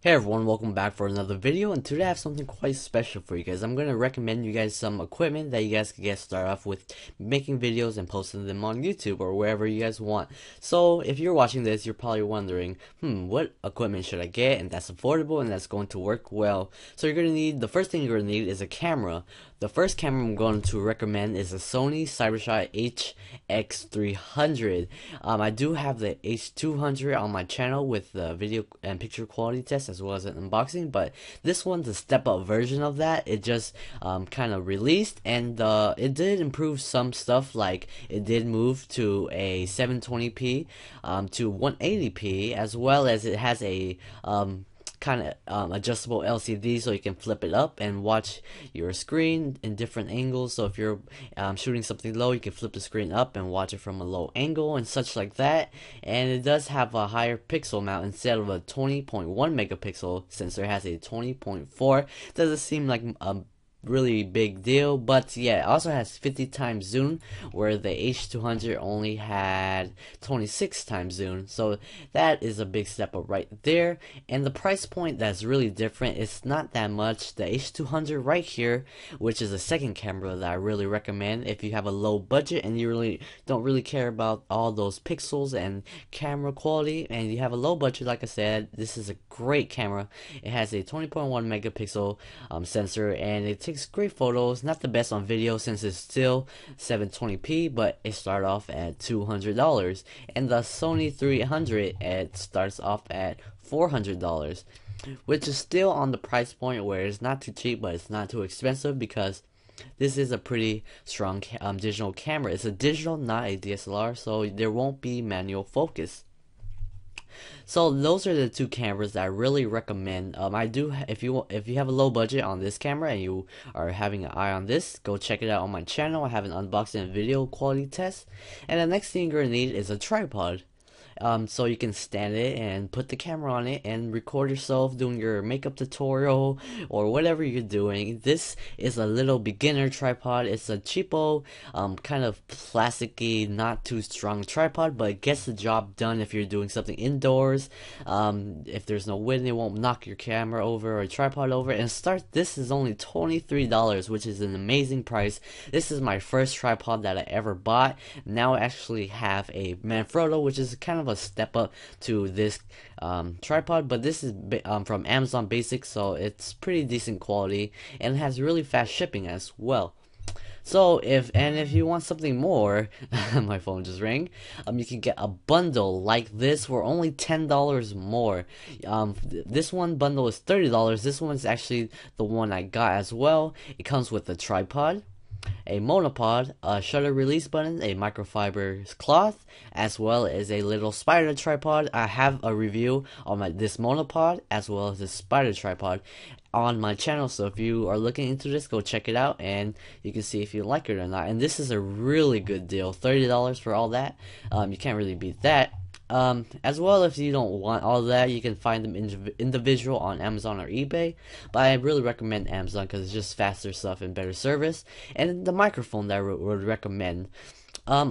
Hey everyone, welcome back for another video, and today I have something quite special for you guys. I'm going to recommend you guys some equipment that you guys can get started off with making videos and posting them on YouTube or wherever you guys want. So if you're watching this, you're probably wondering, what equipment should I get and that's affordable and that's going to work well. So you're going to need, the first thing you're going to need is a camera. The first camera I'm going to recommend is a Sony Cybershot HX300. I do have the H200 on my channel with the video and picture quality test as well as an unboxing, but this one's a step up version of that. It just kind of released, and it did improve some stuff, like it did move to a 720p to 180p, as well as it has a kind of adjustable LCD, so you can flip it up and watch your screen in different angles. So if you're shooting something low, you can flip the screen up and watch it from a low angle and such like that. And it does have a higher pixel mount. Instead of a 20.1 megapixel sensor, it has a 20.4. Doesn't seem like a really big deal, but yeah, it also has 50 times zoom, where the H200 only had 26 times zoom. So that is a big step up right there. And the price point, that's really different. It's not that much. The H200 right here, which is a second camera that I really recommend if you have a low budget and you really don't really care about all those pixels and camera quality, and you have a low budget. Like I said, this is a great camera. It has a 20.1 megapixel sensor, and it takes great photos. Not the best on video since it's still 720p, but it started off at $200. And the Sony 300, it starts off at $400, which is still on the price point where it's not too cheap, but it's not too expensive, because this is a pretty strong digital camera. It's a digital, not a DSLR, so there won't be manual focus. So those are the two cameras that I really recommend. I do, if you have a low budget on this camera and you are having an eye on this, go check it out on my channel. I have an unboxing and video quality test. And the next thing you're gonna need is a tripod. So you can stand it and put the camera on it and record yourself doing your makeup tutorial or whatever you're doing. This is a little beginner tripod. It's a cheapo, kind of plasticky, not too strong tripod, but it gets the job done if you're doing something indoors. If there's no wind, it won't knock your camera over or tripod over. And this is only $23, which is an amazing price. This is my first tripod that I ever bought. Now I actually have a Manfrotto, which is kind of a step up to this tripod, but this is from Amazon Basics, so it's pretty decent quality and it has really fast shipping as well. So if you want something more, my phone just rang. You can get a bundle like this for only $10 more. This one bundle is $30. This one's actually the one I got as well. It comes with a tripod, a monopod, a shutter release button, a microfiber cloth, as well as a little spider tripod. I have a review on this monopod as well as this spider tripod on my channel, so if you are looking into this, go check it out and you can see if you like it or not. And this is a really good deal, $30 for all that. You can't really beat that. As well, if you don't want all that, you can find them individual on Amazon or eBay, but I really recommend Amazon because it's just faster stuff and better service. And the microphone that I would recommend,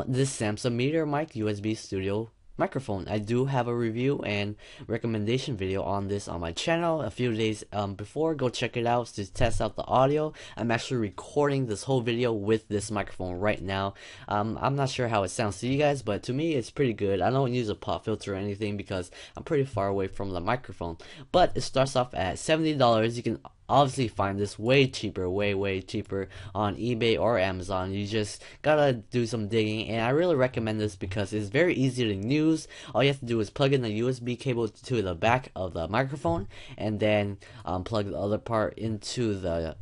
this Samsung Meteor Mic USB Studio microphone. I do have a review and recommendation video on this on my channel a few days before. Go check it out to test out the audio. I'm actually recording this whole video with this microphone right now. I'm not sure how it sounds to you guys, but to me it's pretty good. I don't use a pop filter or anything because I'm pretty far away from the microphone, but it starts off at $70. You can obviously find this way cheaper, way cheaper on eBay or Amazon. You just gotta do some digging, and I really recommend this because it's very easy to use. All you have to do is plug in the USB cable to the back of the microphone, and then plug the other part into the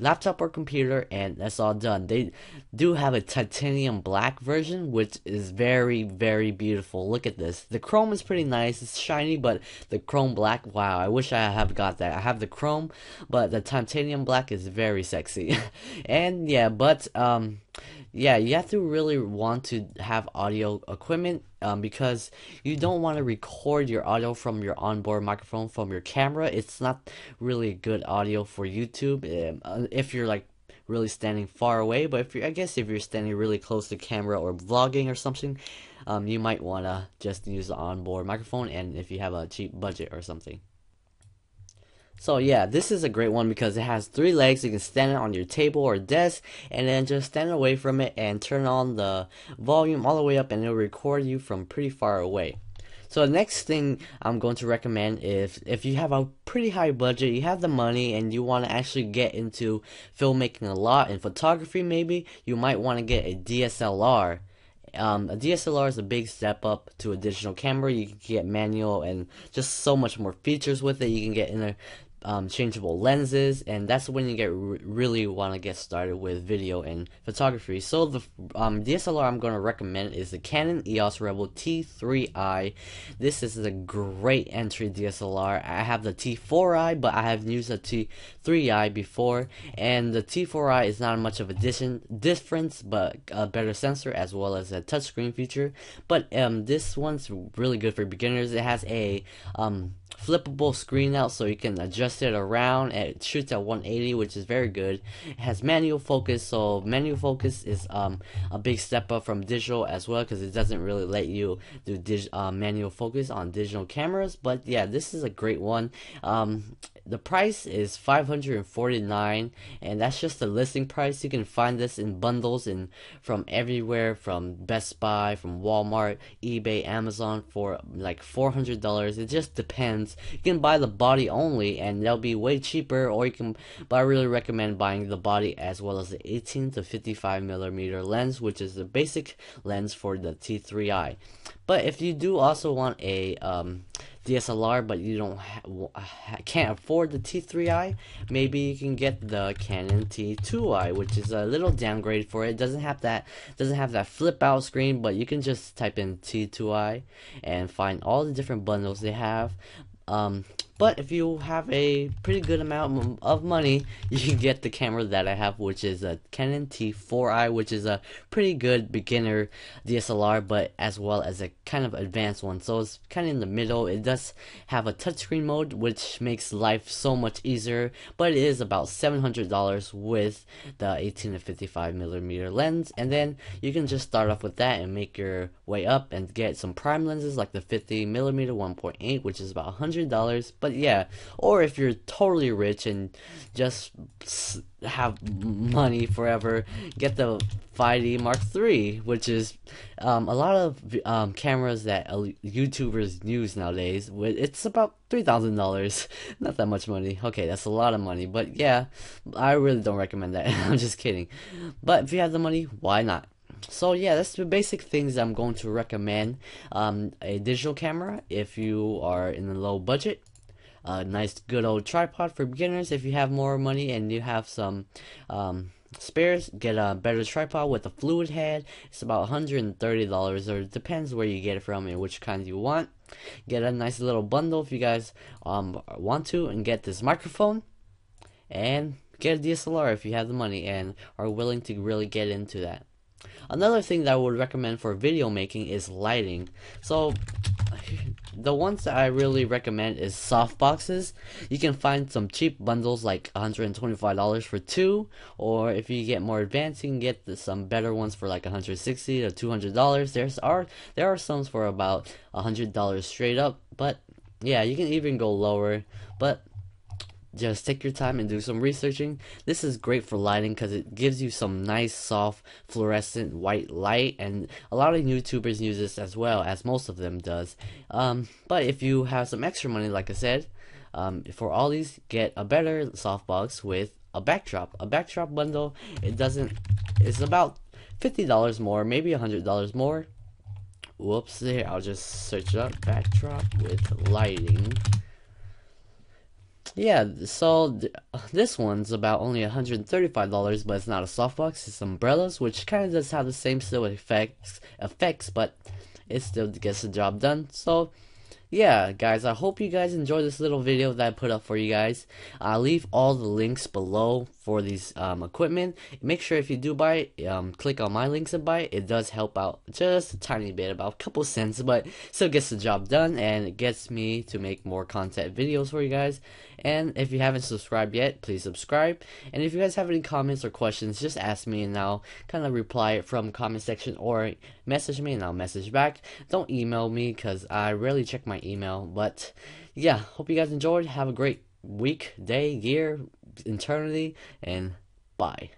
laptop or computer, and that's all done. They do have a titanium black version, which is very beautiful. Look at this. The chrome is pretty nice. It's shiny, but the chrome black, wow, I wish I have got that. I have the chrome, but the titanium black is very sexy. And yeah, but yeah, you have to really want to have audio equipment, because you don't want to record your audio from your onboard microphone from your camera. It's not really good audio for YouTube if you're like really standing far away. But I guess if you're standing really close to camera or vlogging or something, you might want to just use the onboard microphone, and if you have a cheap budget or something. So yeah, this is a great one because it has 3 legs. You can stand it on your table or desk and then just stand away from it and turn on the volume all the way up and it'll record you from pretty far away. So the next thing I'm going to recommend is if you have a pretty high budget, you have the money and you want to actually get into filmmaking a lot and photography maybe, you might want to get a DSLR. A DSLR is a big step up to a digital camera. You can get manual and just so much more features with it. You can get changeable lenses, and that's when you get really want to get started with video and photography. So the DSLR I'm going to recommend is the Canon EOS Rebel T3i. This is a great entry DSLR. I have the T4i, but I have used the T3i before, and the T4i is not much of a difference, but a better sensor as well as a touchscreen feature. But this one's really good for beginners. It has a flippable screen out so you can adjust it around, and it shoots at 180, which is very good. It has manual focus, so manual focus is a big step up from digital as well, because it doesn't really let you do manual focus on digital cameras. But yeah, this is a great one. The price is $549, and that's just the listing price. You can find this in bundles and from everywhere, from Best Buy, from Walmart, eBay, Amazon for like $400. It just depends. You can buy the body only and they'll be way cheaper, or you can, but I really recommend buying the body as well as the 18 to 55 millimeter lens, which is the basic lens for the T3i. But if you do also want a DSLR, but you don't can't afford the T3i, maybe you can get the Canon T2i, which is a little downgrade for it. It doesn't have that flip out screen, but you can just type in T2i and find all the different bundles they have. But if you have a pretty good amount of money, you can get the camera that I have, which is a Canon T4i, which is a pretty good beginner DSLR, but as well as a kind of advanced one. So it's kind of in the middle. It does have a touchscreen mode, which makes life so much easier, but it is about $700 with the 18 to 55 millimeter lens. And then you can just start off with that and make your way up and get some prime lenses like the 50 millimeter 1.8, which is about $100. But yeah, or if you're totally rich and just have money forever, get the 5D Mark III, which is a lot of cameras that YouTubers use nowadays. It's about $3,000. Not that much money. Okay, that's a lot of money, but yeah, I really don't recommend that. I'm just kidding. But if you have the money, why not? So yeah, that's the basic things I'm going to recommend. A digital camera if you are in a low budget. A nice good old tripod for beginners. If you have more money and you have some spares, get a better tripod with a fluid head. It's about $130, or it depends where you get it from and which kind you want. Get a nice little bundle if you guys want to, and get this microphone, and get a DSLR if you have the money and are willing to really get into that. Another thing that I would recommend for video making is lighting. So the ones that I really recommend is softboxes. You can find some cheap bundles like $125 for 2, or if you get more advanced, you can get some better ones for like $160 to $200. There are some for about $100 straight up, but yeah, you can even go lower. But just take your time and do some researching. This is great for lighting because it gives you some nice soft fluorescent white light, and a lot of YouTubers use this as well, as most of them does. But if you have some extra money, like I said, for all these, get a better softbox with a backdrop. A backdrop bundle, it's about $50 more, maybe $100 more. Whoops, there, I'll just search it up. Backdrop with lighting. Yeah, so this one's about only $135, but it's not a softbox, it's umbrellas, which kind of does have the same still effects, but it still gets the job done. So yeah, guys, I hope you guys enjoyed this little video that I put up for you guys. I'll leave all the links below for these equipment. Make sure if you do buy it, click on my links and buy it. It does help out just a tiny bit, about a couple cents, but still gets the job done, and it gets me to make more content videos for you guys. And if you haven't subscribed yet, please subscribe. And if you guys have any comments or questions, just ask me and I'll kind of reply it from comment section, or message me and I'll message back. Don't email me because I rarely check my email. But yeah, hope you guys enjoyed. Have a great week, day, year, eternity, and bye.